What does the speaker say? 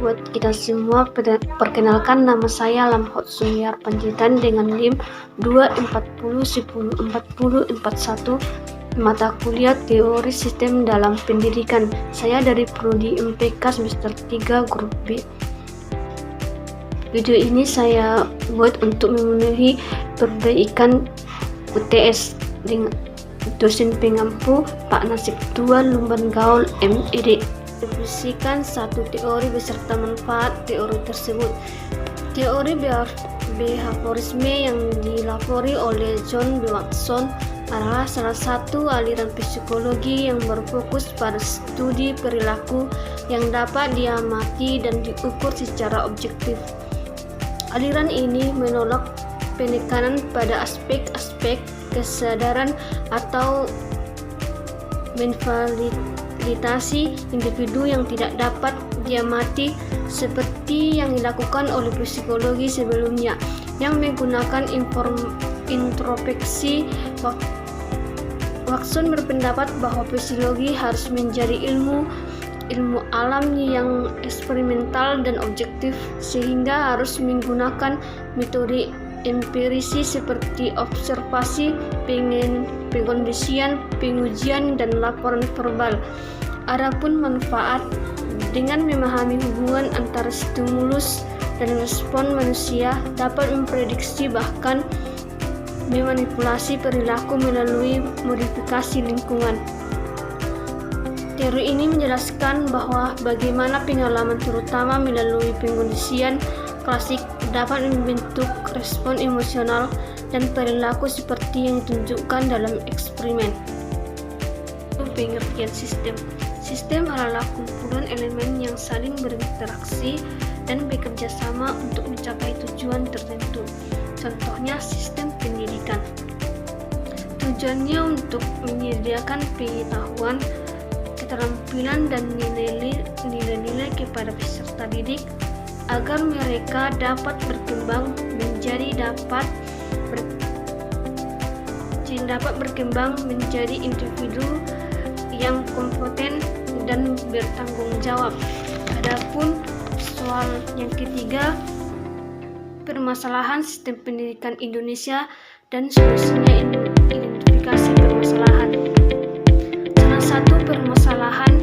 buat kita semua. Perkenalkan, nama saya Lamhot Sumiar Panjaitan dengan NIM 240104041, mata kuliah Teori Sistem dalam Pendidikan. Saya dari Prodi MPK semester 3 grup B. Video ini saya buat untuk memenuhi perbaikan UTS dengan dosen pengampu Pak Nasib 2 Lumban Gaul MED. Definisikan satu teori beserta manfaat teori tersebut. Teori behaviorisme yang dilapori oleh John B. Watson adalah salah satu aliran psikologi yang berfokus pada studi perilaku yang dapat diamati dan diukur secara objektif. Aliran ini menolak penekanan pada aspek-aspek kesadaran atau menvalidasi individu yang tidak dapat diamati seperti yang dilakukan oleh psikologi sebelumnya yang menggunakan introspeksi. Watson berpendapat bahwa psikologi harus menjadi ilmu alam yang eksperimental dan objektif, sehingga harus menggunakan metode empirisi seperti observasi, pengkondisian, pengujian, dan laporan verbal. Adapun manfaat, dengan memahami hubungan antara stimulus dan respon manusia, dapat memprediksi bahkan memanipulasi perilaku melalui modifikasi lingkungan. Teori ini menjelaskan bahwa bagaimana pengalaman, terutama melalui pengkondisian klasik, dapat membentuk respon emosional dan perilaku seperti yang ditunjukkan dalam eksperimen. Pengertian sistem. Sistem adalah kumpulan elemen yang saling berinteraksi dan bekerja sama untuk mencapai tujuan tertentu. Contohnya sistem pendidikan. Tujuannya untuk menyediakan pengetahuan, keterampilan, dan nilai-nilai kepada peserta didik agar mereka dapat berkembang menjadi individu yang kompeten dan bertanggung jawab. Adapun soal yang ketiga, permasalahan sistem pendidikan Indonesia dan solusinya, identifikasi permasalahan. Salah satu permasalahan